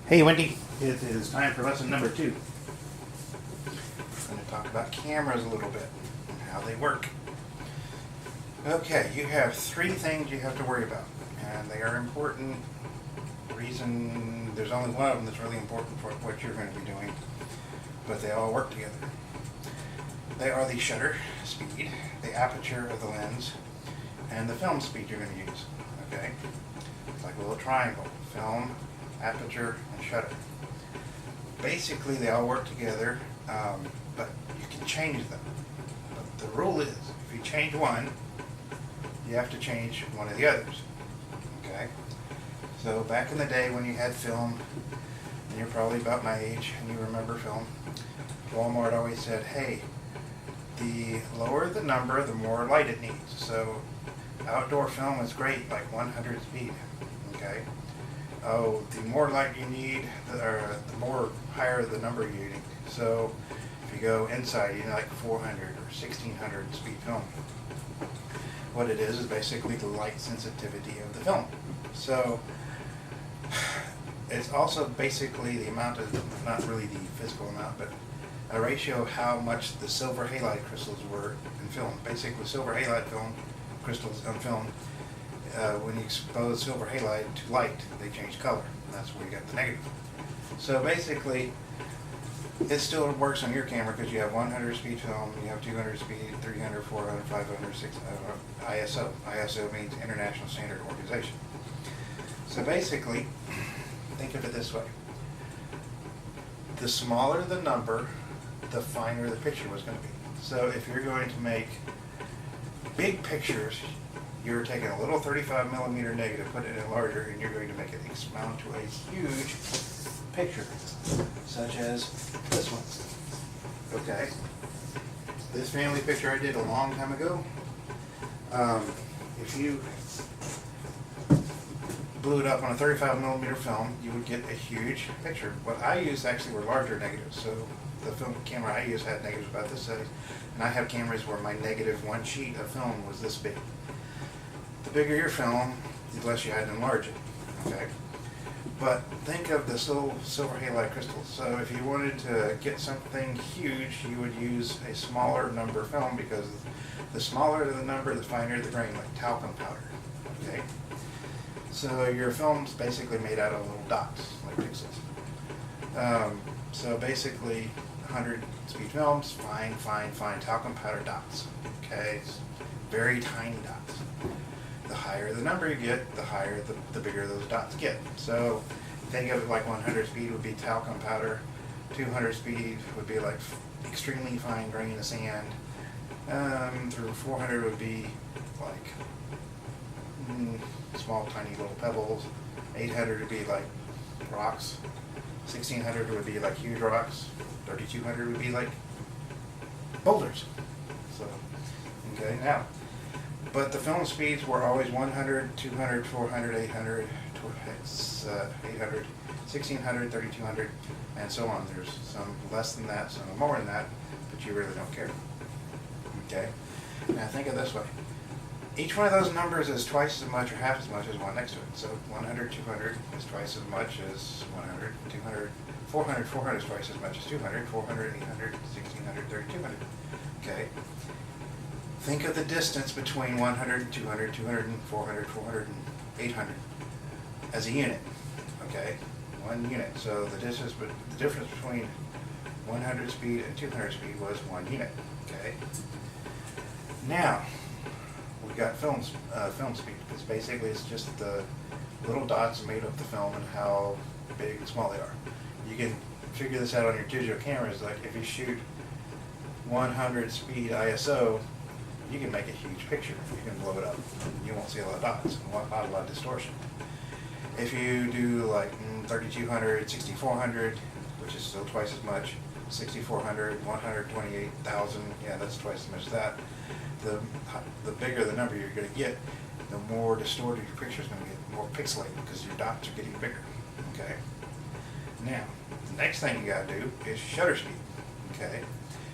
Hey Wendy, it is time for lesson number 2. I'm going to talk about cameras a little bit and how they work. Okay, you have 3 things you have to worry about, and they are important. There's only one of them that's really important for what you're going to be doing, but they all work together. They are the shutter speed, the aperture of the lens, and the film speed you're going to use. Okay, it's like a little triangle: film, aperture, and shutter. Basically, they all work together, but you can change them. But the rule is, if you change one, you have to change one of the others. Okay? So back in the day when you had film, and you're probably about my age and you remember film, Walmart always said, hey, the lower the number, the more light it needs. So outdoor film is great, like 100 speed. Okay? Oh, the more light you need, the more higher the number you need. So if you go inside, you need like 400 or 1600 speed film. What it is basically the light sensitivity of the film. So it's also basically the amount of, not really the physical amount, but a ratio of how much the silver halide crystals were in film. Basically, silver halide film crystals on film, when you expose silver halide to light, they change color. That's where you get the negative. So basically, it still works on your camera because you have 100 speed film, you have 200 speed, 300, 400, 500, 600, ISO. ISO means International Standard Organization. So basically, think of it this way. The smaller the number, the finer the picture was going to be. So if you're going to make big pictures, you're taking a little 35 millimeter negative, put it in larger, and you're going to make it amount to a huge picture, such as this one. Okay, this family picture I did a long time ago. If you blew it up on a 35 millimeter film, you would get a huge picture. What I used actually were larger negatives, so the film camera I used had negatives about this size, and I have cameras where my negative one sheet of film was this big. The bigger your film, the less you had to enlarge it. Okay, but think of the silver halide crystals. So if you wanted to get something huge, you would use a smaller number film, because the smaller the number, the finer the grain, like talcum powder. Okay, so your film's basically made out of little dots, like pixels. So basically, 100 speed films, fine talcum powder dots. Okay, it's very tiny dots. The higher the number you get, the bigger those dots get. So think of it like 100 speed would be talcum powder, 200 speed would be like extremely fine grain of sand, through 400 would be like small tiny little pebbles, 800 would be like rocks, 1600 would be like huge rocks, 3200 would be like boulders. So, okay, now, but the film speeds were always 100, 200, 400, 800, 800, 1600, 3200, and so on. There's some less than that, some more than that, but you really don't care. Okay? Now think of it this way. Each one of those numbers is twice as much or half as much as one next to it. So 100, 200 is twice as much as 100, 200, 400, 400 is twice as much as 200, 400, 800, 1600, 3200. Okay? Think of the distance between 100, 200, 200, 400, 400, and 800 as a unit. Okay? One unit. So the difference between 100 speed and 200 speed was 1 unit. Okay? Now, we got film speed, because basically it's just the little dots made up the film and how big and small they are. You can figure this out on your digital cameras. Like if you shoot 100 speed ISO, you can make a huge picture. You can blow it up. You won't see a lot of dots and not a lot of distortion. If you do like 3200, 6400, which is still twice as much, 6400, 128,000, yeah, that's twice as much as that. The bigger the number you're going to get, the more distorted your picture is going to get, more pixelated, because your dots are getting bigger. Okay. Now, the next thing you got to do is shutter speed. Okay.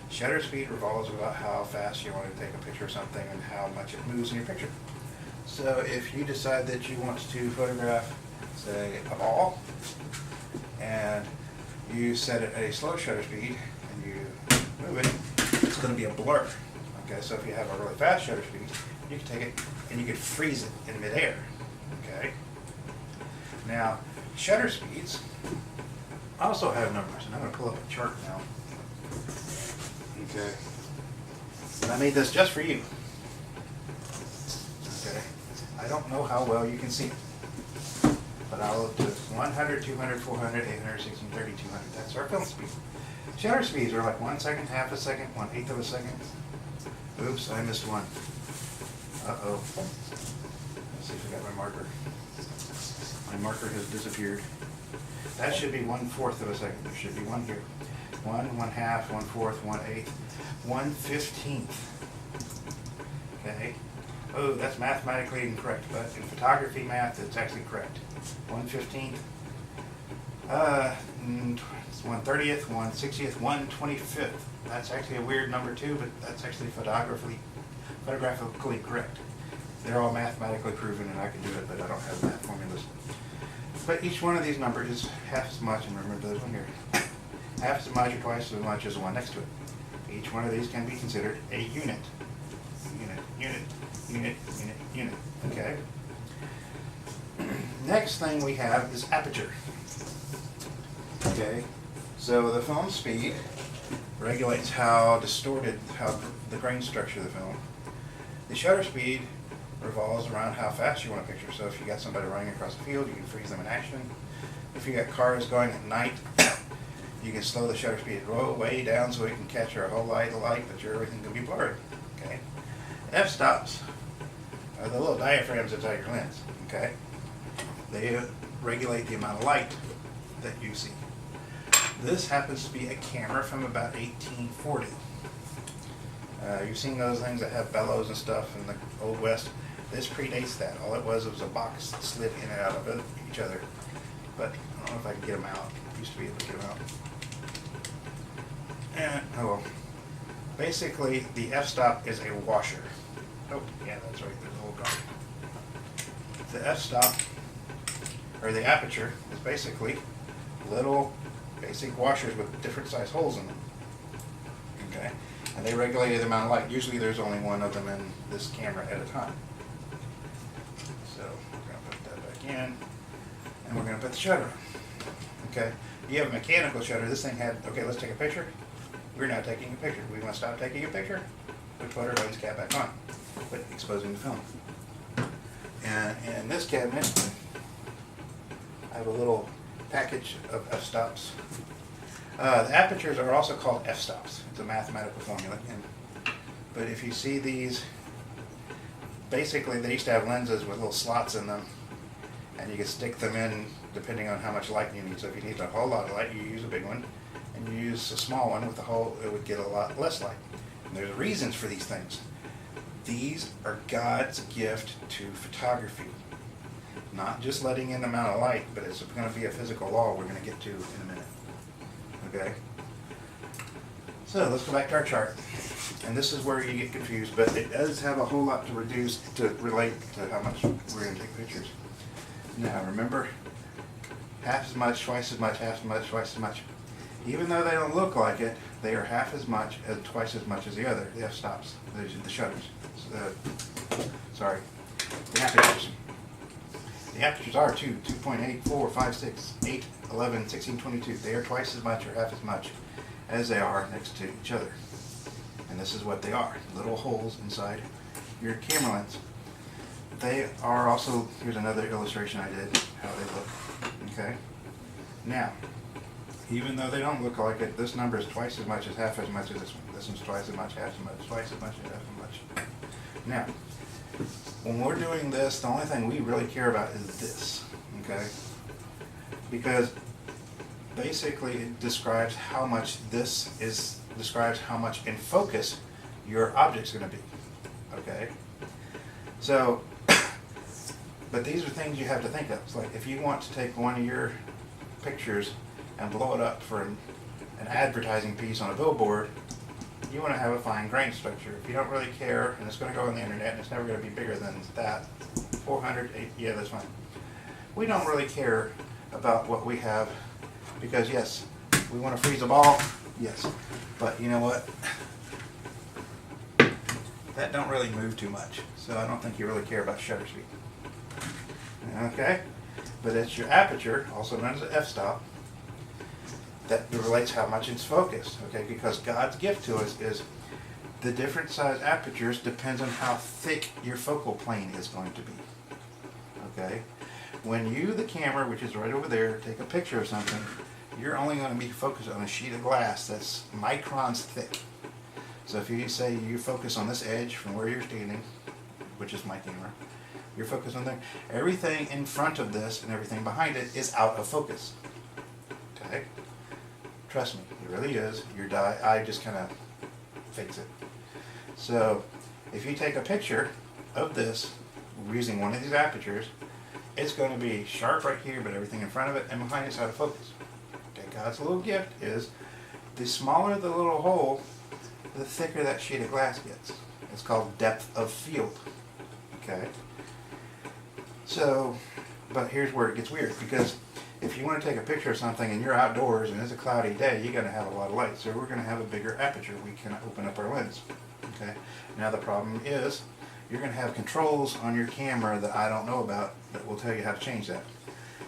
Shutter speed revolves about how fast you want to take a picture of something and how much it moves in your picture. So if you decide that you want to photograph, say, a ball, you set it at a slow shutter speed and you move it, it's going to be a blur. Okay, so if you have a really fast shutter speed, you can take it and you can freeze it in midair. Okay. Now, shutter speeds also have numbers, and I'm going to pull up a chart now. Okay. And I made this just for you. Okay. I don't know how well you can see it, but I'll do 100, 200, 400, 800, 16, 30, 200. That's our film speed. Shutter speeds are like 1 second, half a second, 1/8 of a second. Oops, I missed one. Uh-oh. Let's see if I got my marker. My marker has disappeared. That should be 1/4 of a second. There should be one here. 1, 1/2, 1/4, 1/8, 1/15. Okay. Oh, that's mathematically incorrect, but in photography math, it's actually correct. 1/15. 1/30th, 1/60th, 1/25th. That's actually a weird number too, but that's actually photographically correct. They're all mathematically proven, and I can do it, but I don't have math formulas. But each one of these numbers is half as much, and remember this one here, half as much or twice as much as the one next to it. Each one of these can be considered a unit. Unit. Okay. Next thing we have is aperture. Okay. So the film speed regulates how the grain structure of the film. The shutter speed revolves around how fast you want to picture. So if you got somebody running across the field, you can freeze them in action. If you got cars going at night, you can slow the shutter speed way down so it can capture a whole lot of light, but everything can be blurred. Okay. F-stops are the little diaphragms inside your lens. Okay. They regulate the amount of light that you see. This happens to be a camera from about 1840. You've seen those things that have bellows and stuff in the Old West. This predates that. All it was a box that slid in and out of each other. But I don't know if I can get them out. Used to be able to get them out. And, oh well. Basically, the f-stop is a washer. Oh, yeah, that's right. There's a little guard. The f-stop, or the aperture, is basically little basic washers with different size holes in them. Okay? And they regulate the amount of light. Usually there's only one of them in this camera at a time. So we're going to put that back in, and we're going to put the shutter on. Okay? You have a mechanical shutter. This thing had, okay, let's take a picture. We're now taking a picture. We want to stop taking a picture. We put our lens cap back on, but exposing the film. And in this cabinet, I have a little package of f-stops. The apertures are also called f-stops. It's a mathematical formula. But if you see these, basically they used to have lenses with little slots in them, and you could stick them in depending on how much light you need. So if you need a whole lot of light, you use a big one, and you use a small one with a hole, it would get a lot less light. And there's reasons for these things. These are God's gift to photography. Not just letting in the amount of light, but it's going to be a physical law we're going to get to in a minute. Okay? So let's go back to our chart. And this is where you get confused, but it does have a whole lot to relate to how much we're going to take pictures. Now remember, half as much, twice as much, half as much, twice as much. Even though they don't look like it, they are half as much, twice as much as the other, the f-stops, the shutters. The apertures. The apertures are 2.8, 4, 5, 6, 8, 11, 16, 22. They are twice as much or half as much as they are next to each other. And this is what they are, little holes inside your camera lens. They are also, here's another illustration I did, how they look. Okay? Now, even though they don't look like it, this number is twice as much as half as much as this one. This one's twice as much, half as much, twice as much as half as much. Now, when we're doing this, the only thing we really care about is this, okay? Because basically it describes how much describes how much in focus your object's going to be, okay? So, but these are things you have to think of. It's like if you want to take one of your pictures and blow it up for an advertising piece on a billboard, you want to have a fine grain structure. If you don't really care, and it's going to go on the internet, and it's never going to be bigger than that, 400, yeah, that's fine. We don't really care about what we have, because yes, We want to freeze the ball, yes. But you know what? That don't really move too much, so I don't think you really care about shutter speed. Okay? But it's your aperture, also known as an f-stop, that relates how much it's focused, okay? Because God's gift to us is the different size apertures depends on how thick your focal plane is going to be, okay? When you, the camera, which is right over there, take a picture of something, you're only going to be focused on a sheet of glass that's microns thick. So if you say you focus on this edge from where you're standing, which is my camera, you're focused on there, everything in front of this and everything behind it is out of focus, okay? Trust me, it really is. Your eye just kind of fakes it. So if you take a picture of this using one of these apertures, it's going to be sharp right here, but everything in front of it and behind it's out of focus. Okay, God's little gift is the smaller the little hole, the thicker that sheet of glass gets. It's called depth of field. Okay? So, but here's where it gets weird, because if you want to take a picture of something and you're outdoors and it's a cloudy day, you're going to have a lot of light. So we're going to have a bigger aperture. We can open up our lens. Okay? Now the problem is you're going to have controls on your camera that I don't know about that will tell you how to change that.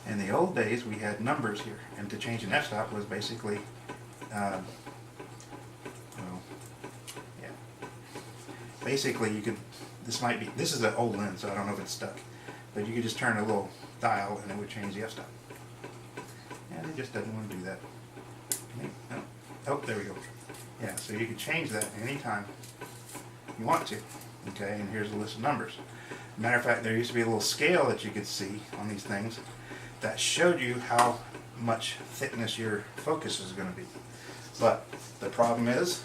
In the old days, we had numbers here, and to change an f-stop was basically, basically you could, this is an old lens, so I don't know if it's stuck, but you could just turn a little dial and it would change the f-stop. And it just doesn't want to do that. No. Oh, there we go. Yeah, so you can change that anytime you want to. Okay, and here's a list of numbers. Matter of fact, there used to be a little scale that you could see on these things that showed you how much thickness your focus is going to be. But the problem is,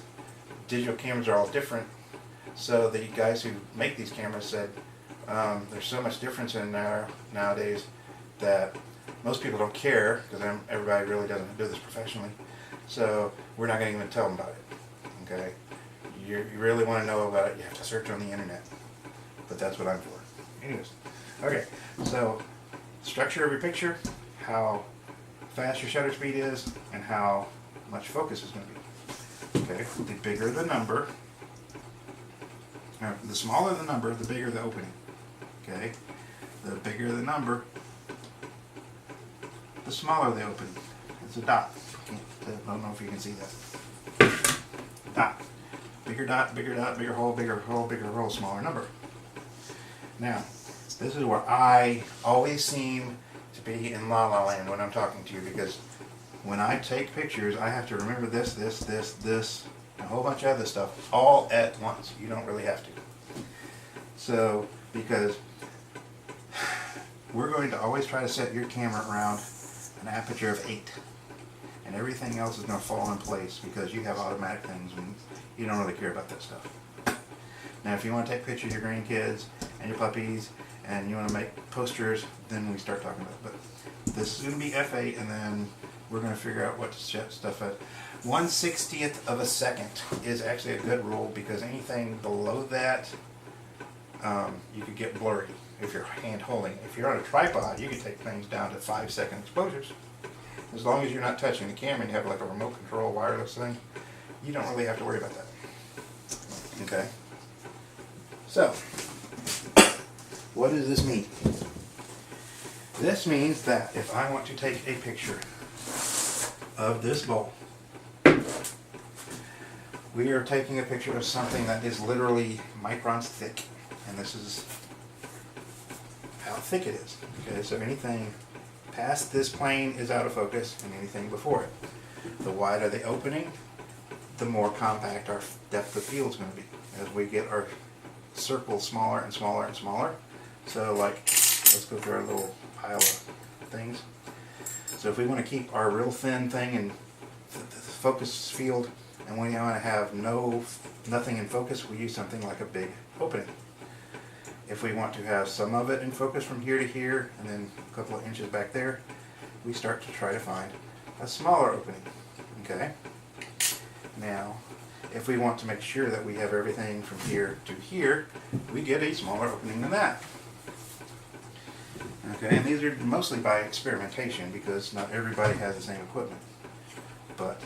digital cameras are all different. So the guys who make these cameras said there's so much difference in there nowadays that most people don't care, because everybody really doesn't do this professionally. So we're not going to even tell them about it. Okay, you really want to know about it, you have to search on the internet. But that's what I'm for. Anyways, okay. So structure of your picture, how fast your shutter speed is, and how much focus is going to be. Okay, the bigger the number, the smaller the number, the bigger the opening. Okay, the bigger the number, the smaller the opening. It's a dot. I don't know if you can see that. Dot. Bigger dot, bigger hole, bigger hole, smaller number. Now, this is where I always seem to be in La La Land when I'm talking to you, because when I take pictures, I have to remember this, and a whole bunch of other stuff all at once. You don't really have to. So, because we're going to always try to set your camera around an aperture of 8. And everything else is going to fall in place because you have automatic things and you don't really care about that stuff. Now, if you want to take pictures of your grandkids and your puppies and you want to make posters, then we start talking about it. But this is going to be f8, and then we're going to figure out what to set stuff at. 1/60th of a second is actually a good rule, because anything below that, you could get blurry if you're hand holding it. If you're on a tripod, you can take things down to 5-second exposures. As long as you're not touching the camera and you have like a remote control wireless thing, you don't really have to worry about that. Okay? So, what does this mean? This means that if I want to take a picture of this bowl, we are taking a picture of something that is literally microns thick, and this is how thick it is. Okay, so anything past this plane is out of focus, and anything before it. The wider the opening, the more compact our depth of field is going to be as we get our circle smaller and smaller and smaller. So, like, let's go through our little pile of things. So if we want to keep our real thin thing in the focus field, and we want to have nothing in focus, we use something like a big opening. If we want to have some of it in focus from here to here, and then a couple of inches back there, we start to try to find a smaller opening. Okay? Now, if we want to make sure that we have everything from here to here, we get a smaller opening than that. Okay, and these are mostly by experimentation, because not everybody has the same equipment. but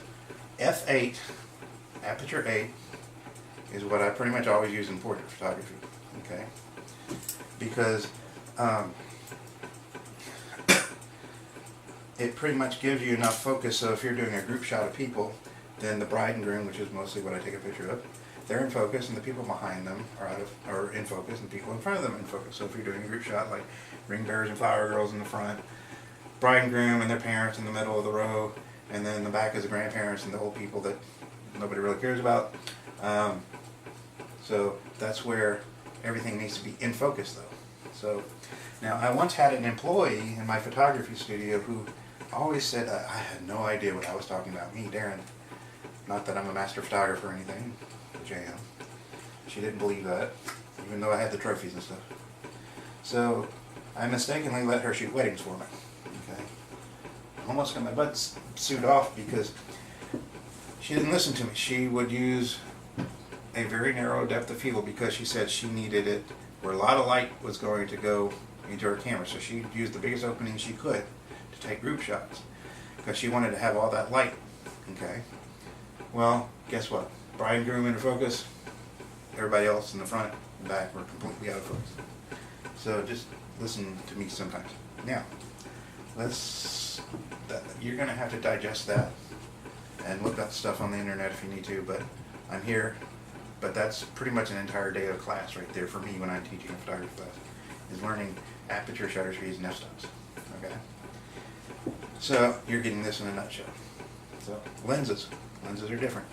f8, aperture 8, is what I pretty much always use in portrait photography, okay? Because it pretty much gives you enough focus, so if you're doing a group shot of people, then the bride and groom, which is mostly what I take a picture of, they're in focus, and the people behind them are in focus, and the people in front of them are in focus. So if you're doing a group shot, like ring bearers and flower girls in the front, bride and groom and their parents in the middle of the row, and then in the back is the grandparents and the old people that nobody really cares about. So that's where everything needs to be in focus, though. So now, I once had an employee in my photography studio who always said I had no idea what I was talking about. Me, Darren. Not that I'm a master photographer or anything, which I am. She didn't believe that, even though I had the trophies and stuff. So I mistakenly let her shoot weddings for me. Okay, almost got my butt sewed off because she didn't listen to me. She would use a very narrow depth of field because she said she needed it where a lot of light was going to go into her camera. So she used the biggest opening she could to take group shots because she wanted to have all that light. Okay. Well, guess what? Bride and groom in focus. Everybody else in the front and back were completely out of focus. So just listen to me sometimes. Now, you're going to have to digest that and look up stuff on the internet if you need to, but I'm here. But that's pretty much an entire day of class right there for me when I'm teaching a photography class, is learning aperture, shutter speeds, and f-stops. Okay? So you're getting this in a nutshell. So lenses. Lenses are different.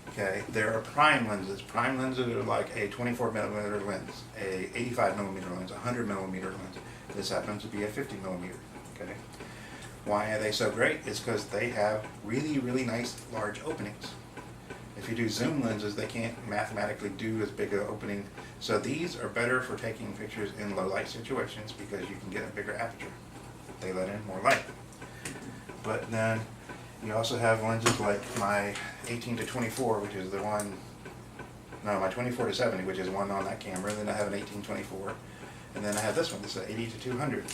Okay, there are prime lenses. Prime lenses are like a 24 millimeter lens, a 85 millimeter lens, a 100 millimeter lens. This happens to be a 50 millimeter. Okay, why are they so great? It's because they have really, really nice large openings. If you do zoom lenses, they can't mathematically do as big an opening. So these are better for taking pictures in low light situations because you can get a bigger aperture. They let in more light. But then you also have lenses like my 18 to 24, which is the one, no, my 24 to 70, which is one on that camera. And then I have an 18-24. And then I have this one, this is an 80 to 200.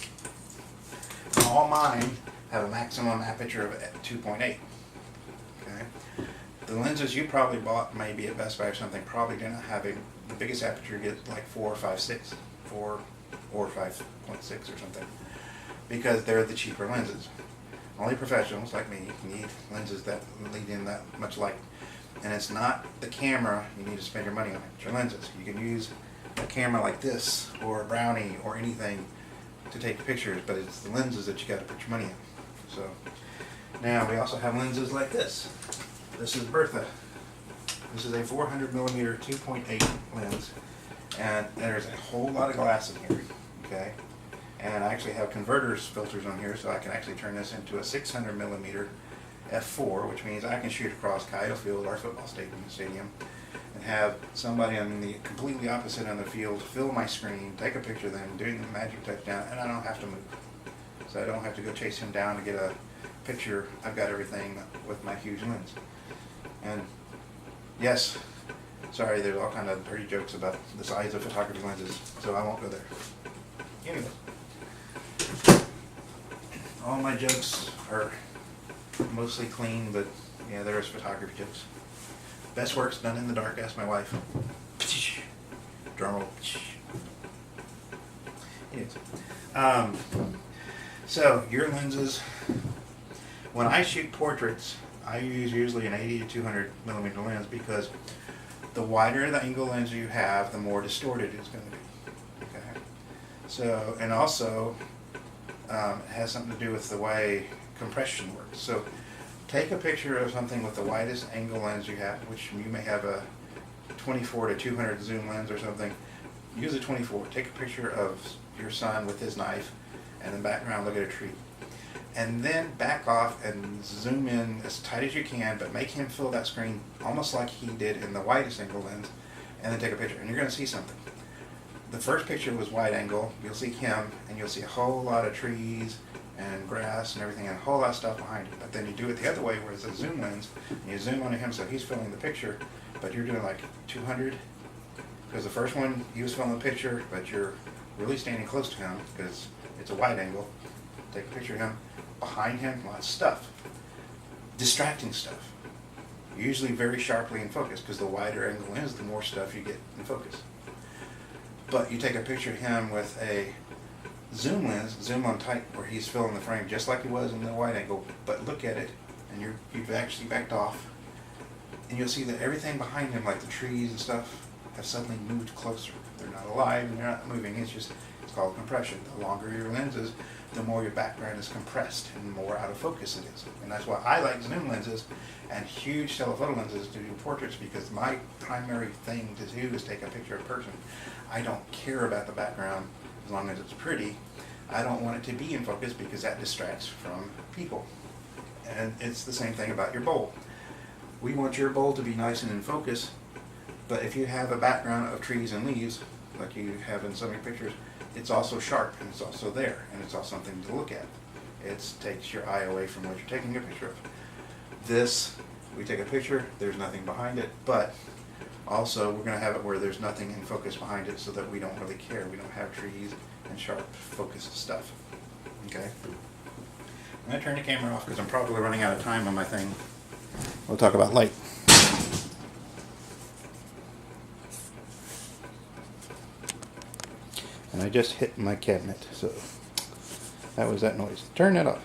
All mine have a maximum aperture of 2.8. Okay. The lenses you probably bought maybe at Best Buy or something probably didn't have the biggest aperture, get like 4 or 5.6, 4 or 5.6 or something, because they're the cheaper lenses. Only professionals like me need lenses that lead in that much light. And it's not the camera you need to spend your money on, it's your lenses. You can use a camera like this or a Brownie or anything to take pictures, but it's the lenses that you got to put your money in. So now we also have lenses like this. This is Bertha. This is a 400 millimeter 2.8 lens, and there's a whole lot of glass in here. Okay. And I actually have converters filters on here, so I can actually turn this into a 600 millimeter f4, which means I can shoot across Kyle Field, our football stadium, and have somebody on the completely opposite end of the field fill my screen, take a picture of them doing the magic touchdown, and I don't have to move. So I don't have to go chase him down to get a picture. I've got everything with my huge lens. And yes, sorry, there's all kind of dirty jokes about the size of photography lenses, so I won't go there. Anyway. All my jokes are mostly clean, but yeah, there is photography jokes. Best work's done in the dark, ask my wife. Drum roll. Anyways, so your lenses, when I shoot portraits, I use usually an 80 to 200 millimeter lens because the wider the angle lens you have, the more distorted it's going to be. Okay. So, and also, it has something to do with the way compression works. So take a picture of something with the widest angle lens you have, which you may have a 24 to 200 zoom lens or something. Use a 24. Take a picture of your son with his knife, and in the background look at a tree. And then back off and zoom in as tight as you can, but make him fill that screen almost like he did in the widest angle lens, and then take a picture. And you're going to see something. The first picture was wide angle. You'll see him, and you'll see a whole lot of trees and grass and everything, and a whole lot of stuff behind it. But then you do it the other way, where it's a zoom lens, and you zoom onto him so he's filling the picture, but you're doing like 200, because the first one he was filling the picture, but you're really standing close to him because it's a wide angle. Take a picture of him, behind him, lots of stuff. distracting stuff. Usually very sharply in focus, because the wider angle lens, the more stuff you get in focus. But you take a picture of him with a zoom lens, zoom on tight, where he's filling the frame just like he was in the wide angle, but look at it, and you've actually backed off, and you'll see that everything behind him, like the trees and stuff, have suddenly moved closer. They're not alive and they're not moving. It's called compression. The longer your lens is, the more your background is compressed and more out of focus it is. And that's why I like zoom lenses and huge telephoto lenses to do portraits, because my primary thing to do is take a picture of a person. I don't care about the background as long as it's pretty. I don't want it to be in focus because that distracts from people. And it's the same thing about your bowl. We want your bowl to be nice and in focus, but if you have a background of trees and leaves, like you have in some of your pictures, it's also sharp and it's also there and it's also something to look at. It takes your eye away from what you're taking a picture of. This, we take a picture, there's nothing behind it, but also we're going to have it where there's nothing in focus behind it so that we don't really care. We don't have trees and sharp focused stuff. Okay? I'm going to turn the camera off because I'm probably running out of time on my thing. We'll talk about light. And I just hit my cabinet, so that was that noise. Turn that off.